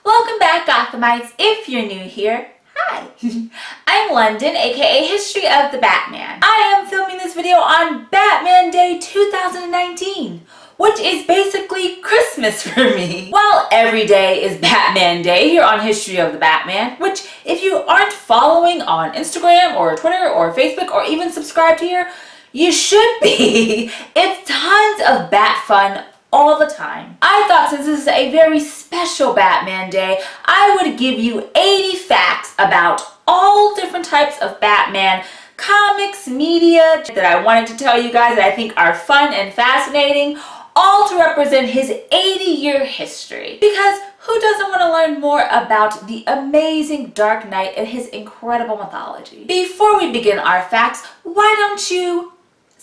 Welcome back, Gothamites. If you're new here, hi. I'm London, aka History of the Batman. I am filming this video on Batman Day 2019, which is basically Christmas for me. Well, every day is Batman Day here on History of the Batman, which if you aren't following on Instagram or Twitter or Facebook or even subscribed here, you should be. It's tons of Bat fun all the time. I thought since this is a very special Batman Day, I would give you 80 facts about all different types of Batman comics, media that I wanted to tell you guys that I think are fun and fascinating, all to represent his 80-year history. Because who doesn't want to learn more about the amazing Dark Knight and his incredible mythology? Before we begin our facts, why don't you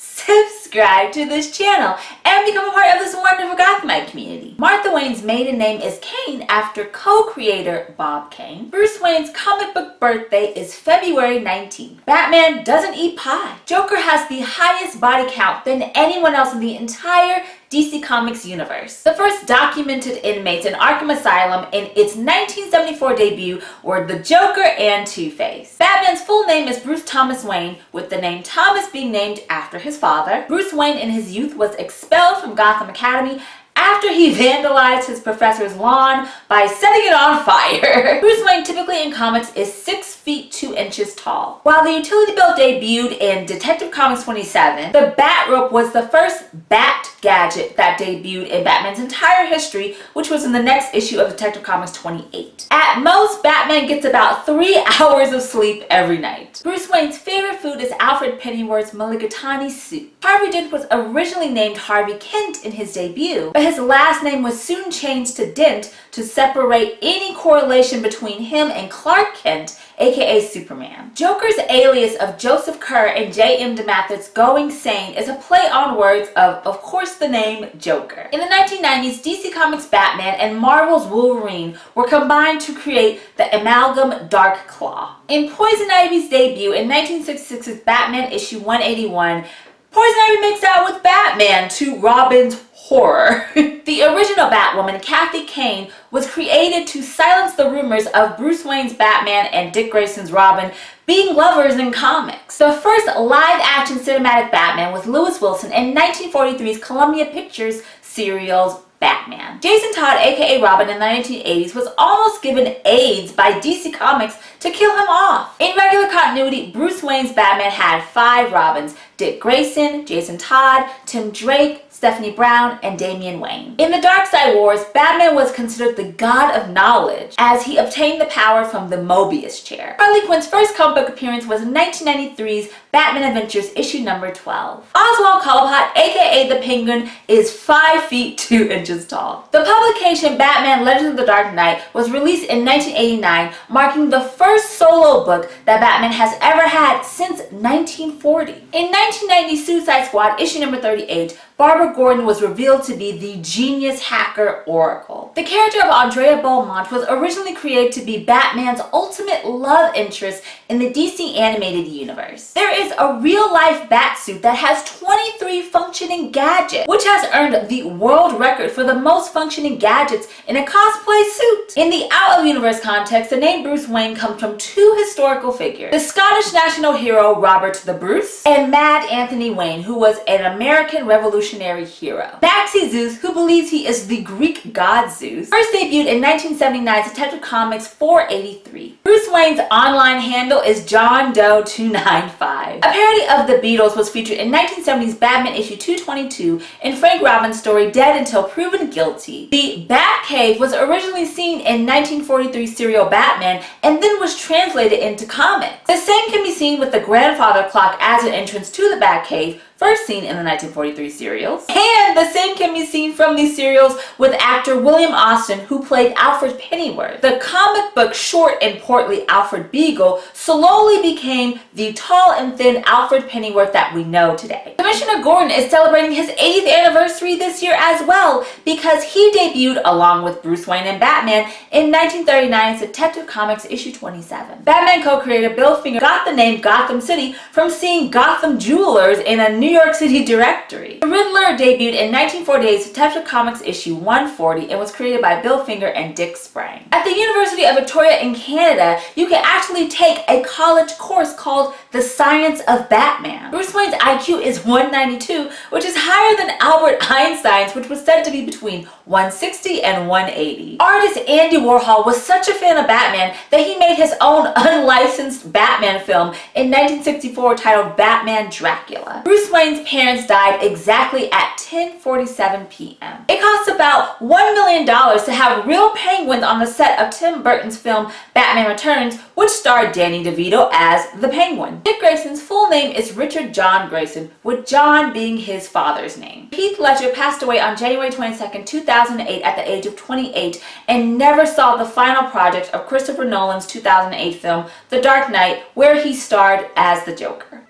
subscribe to this channel and become a part of this wonderful Gothamite community. Martha Wayne's maiden name is Kane after co-creator Bob Kane. Bruce Wayne's comic book birthday is February 19th. Batman doesn't eat pie. Joker has the highest body count than anyone else in the entire DC Comics universe. The first documented inmates in Arkham Asylum in its 1974 debut were the Joker and Two-Face. Batman's full name is Bruce Thomas Wayne, with the name Thomas being named after his father. Bruce Wayne in his youth was expelled from Gotham Academy after he vandalized his professor's lawn by setting it on fire. Bruce Wayne typically in comics is 6 feet 2 inches tall. While the utility belt debuted in Detective Comics 27, the bat rope was the first bat gadget that debuted in Batman's entire history, which was in the next issue of Detective Comics 28. At most, Batman gets about 3 hours of sleep every night. Bruce Wayne's favorite food is Alfred Pennyworth's mulligatawny soup. Harvey Dent was originally named Harvey Kent in his debut, but his last name was soon changed to Dent to separate any correlation between him and Clark Kent, aka Superman. Joker's alias of Joseph Kerr and J.M. DeMatteis's Going Sane is a play on words of course, the name Joker. In the 1990s, DC Comics Batman and Marvel's Wolverine were combined to create the amalgam Dark Claw. In Poison Ivy's debut in 1966's Batman issue 181, Poison Ivy makes out with Batman to Robin's horror. The original Batwoman, Kathy Kane, was created to silence the rumors of Bruce Wayne's Batman and Dick Grayson's Robin being lovers in comics. The first live-action cinematic Batman was Lewis Wilson in 1943's Columbia Pictures serial's Batman. Jason Todd, aka Robin in the 1980s, was almost given AIDS by DC Comics to kill him off. In regular continuity, Bruce Wayne's Batman had 5 Robins: Dick Grayson, Jason Todd, Tim Drake, Stephanie Brown, and Damian Wayne. In the Darkseid Wars, Batman was considered the god of knowledge as he obtained the power from the Mobius chair. Harley Quinn's first comic book appearance was in 1993's Batman Adventures issue number 12. Oswald Cobblepot, aka the Penguin, is 5 feet 2 inches tall. The publication Batman Legends of the Dark Knight was released in 1989, marking the first solo book that Batman has ever had since 1940. In 1990 Suicide Squad issue number 38, Barbara Gordon was revealed to be the genius hacker Oracle. The character of Andrea Beaumont was originally created to be Batman's ultimate love interest in the DC animated universe. There is a real-life Batsuit that has 23 functioning gadgets, which has earned the world record for the most functioning gadgets in a cosplay suit. In the out-of-universe context, the name Bruce Wayne comes from 2 historical figures: the Scottish national hero Robert the Bruce and Mad Anthony Wayne, who was an American revolutionary hero. Maxie Zeus, who believes he is the Greek god Zeus, first debuted in 1979's Detective Comics 483. Bruce Wayne's online handle is John Doe 295. A parody of the Beatles was featured in 1970's Batman issue 222 in Frank Robbins' story Dead Until Proven Guilty. The Batcave was originally seen in 1943 serial Batman and then was translated into comics. The same can be seen with the grandfather clock as an entrance to the Batcave, first seen in the 1943 serials. And the same can be seen from these serials with actor William Austin, who played Alfred Pennyworth. The comic book short and portly Alfred Beagle slowly became the tall and thin Alfred Pennyworth that we know today. Commissioner Gordon is celebrating his 80th anniversary this year as well, because he debuted along with Bruce Wayne and Batman in 1939's Detective Comics issue 27. Batman co-creator Bill Finger got the name Gotham City from seeing Gotham jewelers in a New New York City Directory. The Riddler debuted in 1948's Detective Comics issue 140 and was created by Bill Finger and Dick Sprang. At the University of Victoria in Canada, you can actually take a college course called The Science of Batman. Bruce Wayne's IQ is 192, which is higher than Albert Einstein's, which was said to be between 160 and 180. Artist Andy Warhol was such a fan of Batman that he made his own unlicensed Batman film in 1964 titled Batman Dracula. Bruce Wayne's parents died exactly at 10:47 p.m. It cost about $1 million to have real penguins on the set of Tim Burton's film Batman Returns, which starred Danny DeVito as the Penguin. Dick Grayson's full name is Richard John Grayson, with John being his father's name. Heath Ledger passed away on January 22, 2008 at the age of 28 and never saw the final project of Christopher Nolan's 2008 film The Dark Knight, where he starred as the Joker.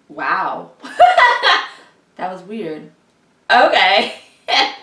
Wow. That was weird. Okay.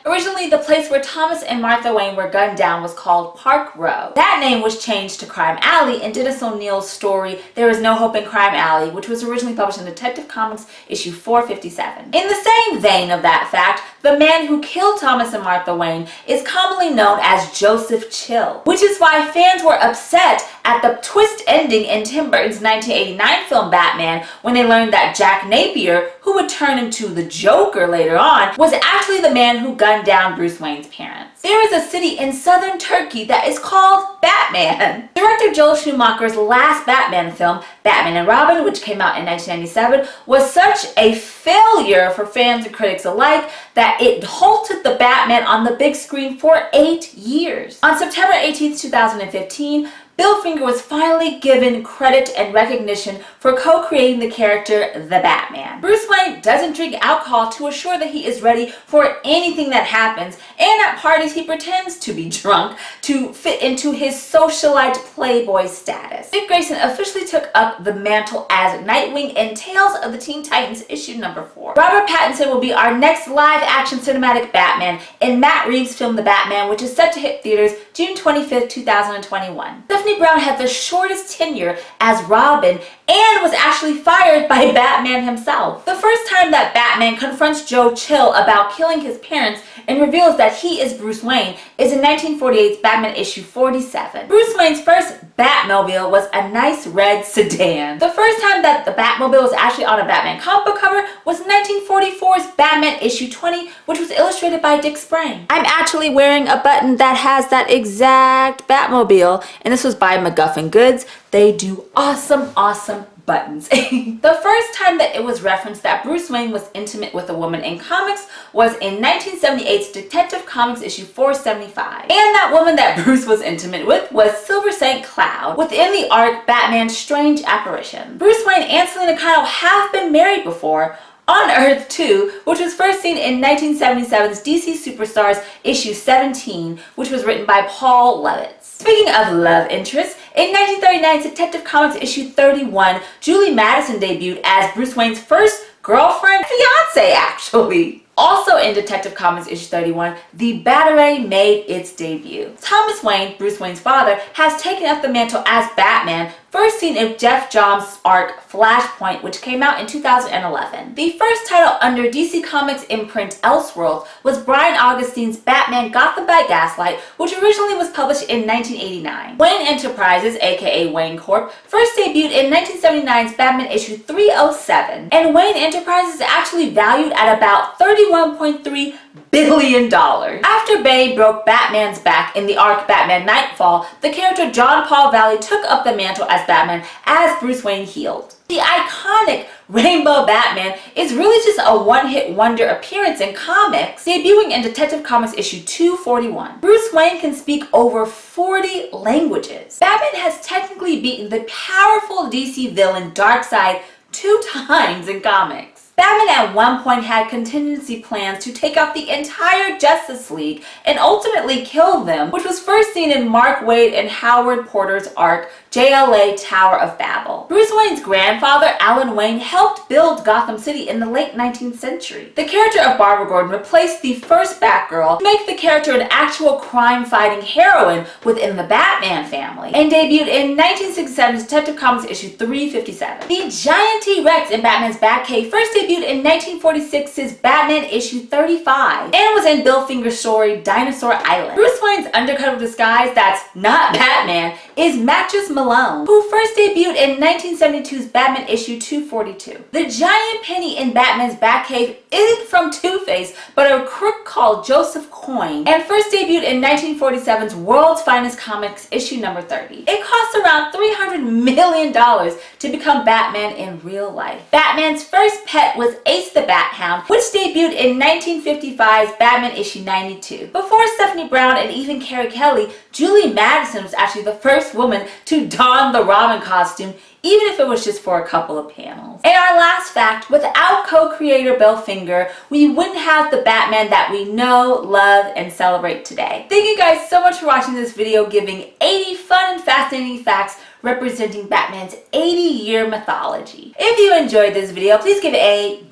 Originally, the place where Thomas and Martha Wayne were gunned down was called Park Row. That name was changed to Crime Alley in Dennis O'Neill's story There Is No Hope in Crime Alley, which was originally published in Detective Comics issue 457. In the same vein of that fact, the man who killed Thomas and Martha Wayne is commonly known as Joseph Chill, which is why fans were upset at the twist ending in Tim Burton's 1989 film Batman when they learned that Jack Napier, who would turn into the Joker later on, was actually the man who gunned down Bruce Wayne's parents. There is a city in southern Turkey that is called Batman. Director Joel Schumacher's last Batman film, Batman and Robin, which came out in 1997, was such a failure for fans and critics alike that it halted the Batman on the big screen for 8 years. On September 18, 2015, Bill Finger was finally given credit and recognition for co-creating the character the Batman. Bruce Wayne doesn't drink alcohol to assure that he is ready for anything that happens, and at parties he pretends to be drunk to fit into his socialite playboy status. Dick Grayson officially took up the mantle as Nightwing in Tales of the Teen Titans issue number 4. Robert Pattinson will be our next live-action cinematic Batman in Matt Reeves' film The Batman, which is set to hit theaters June 25, 2021. Stephanie Brown had the shortest tenure as Robin and was actually fired by Batman himself. The first time that Batman confronts Joe Chill about killing his parents and reveals that he is Bruce Wayne is in 1948's Batman issue 47. Bruce Wayne's first Batmobile was a nice red sedan. The first time that the Batmobile was actually on a Batman comic book cover was 1944's Batman issue 20, which was illustrated by Dick Sprang. I'm actually wearing a button that has that exact Batmobile, and this was by MacGuffin Goods. They do awesome buttons. The first time that it was referenced that Bruce Wayne was intimate with a woman in comics was in 1978's Detective Comics issue 475. And that woman that Bruce was intimate with was Silver St. Cloud within the arc Batman's Strange Apparition. Bruce Wayne and Selena Kyle have been married before, on Earth 2, which was first seen in 1977's DC Superstars issue 17, which was written by Paul Levitz. Speaking of love interests, in 1939's Detective Comics issue 31, Julie Madison debuted as Bruce Wayne's first girlfriend, fiance actually. Also in Detective Comics issue 31, the Batarang made its debut. Thomas Wayne, Bruce Wayne's father, has taken up the mantle as Batman, first seen in Jeff Johns' arc Flashpoint, which came out in 2011. The first title under DC Comics imprint Elseworlds was Brian Augustine's Batman Gotham by Gaslight, which originally was published in 1989. Wayne Enterprises, aka Wayne Corp, first debuted in 1979's Batman issue 307, and Wayne Enterprises is actually valued at about $31.3 billion. After Bane broke Batman's back in the arc Batman Nightfall, the character John Paul Valley took up the mantle as Batman as Bruce Wayne healed. The iconic Rainbow Batman is really just a one-hit wonder appearance in comics, debuting in Detective Comics issue 241. Bruce Wayne can speak over 40 languages. Batman has technically beaten the powerful DC villain Darkseid 2 times in comics. Batman at one point had contingency plans to take out the entire Justice League and ultimately kill them, which was first seen in Mark Waid and Howard Porter's arc, JLA Tower of Babel. Bruce Wayne's grandfather, Alan Wayne, helped build Gotham City in the late 19th century. The character of Barbara Gordon replaced the first Batgirl to make the character an actual crime-fighting heroine within the Batman family, and debuted in 1967's Detective Comics issue 357. The giant T-Rex in Batman's Batcave first debuted in 1946's Batman issue 35 and was in Bill Finger's story Dinosaur Island. Bruce Wayne's undercover disguise that's not Batman is Mattress Malone, who first debuted in 1972's Batman issue 242. The giant penny in Batman's Batcave isn't from Two-Face, but a crook called Joseph Coyne, and first debuted in 1947's World's Finest Comics issue number 30. It cost around $300 million to become Batman in real life. Batman's first pet was Ace the Bat Hound, which debuted in 1955's Batman issue 92. Before Stephanie Brown and even Carrie Kelly, Julie Madison was actually the first woman to don the Robin costume, even if it was just for a couple of panels. And our last fact, without co-creator Bill Finger, we wouldn't have the Batman that we know, love, and celebrate today. Thank you guys so much for watching this video giving 80 fun and fascinating facts representing Batman's 80-year mythology. If you enjoyed this video, please give it a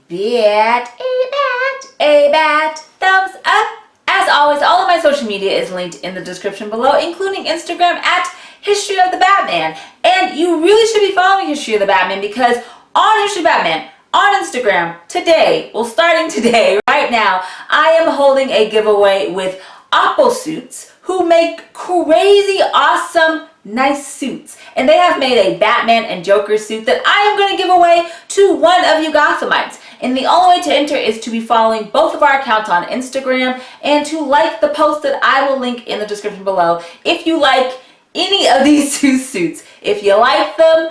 bat thumbs up. As always, all of my social media is linked in the description below, including Instagram at History of the Batman. And you really should be following History of the Batman, because on History of Batman, on Instagram, today, well starting today, right now, I am holding a giveaway with Oppo Suits, who make crazy awesome nice suits, and they have made a Batman and Joker suit that I am going to give away to one of you Gothamites. And the only way to enter is to be following both of our accounts on Instagram and to like the post that I will link in the description below if you like any of these two suits. If you like them,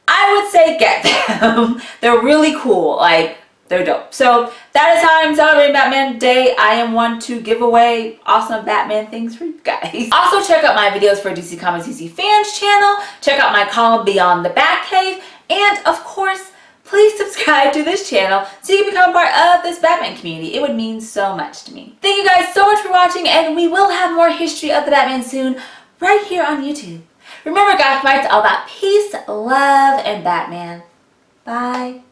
I would say get them. They're really cool. Like, they're dope. So that is how I'm celebrating Batman Day. I am one to give away awesome Batman things for you guys. Also, check out my videos for DC Comics DC Fans channel. Check out my column Beyond the Batcave. And of course, please subscribe to this channel so you can become part of this Batman community. It would mean so much to me. Thank you guys so much for watching, and we will have more History of the Batman soon right here on YouTube. Remember, Gothamites, all about peace, love, and Batman. Bye.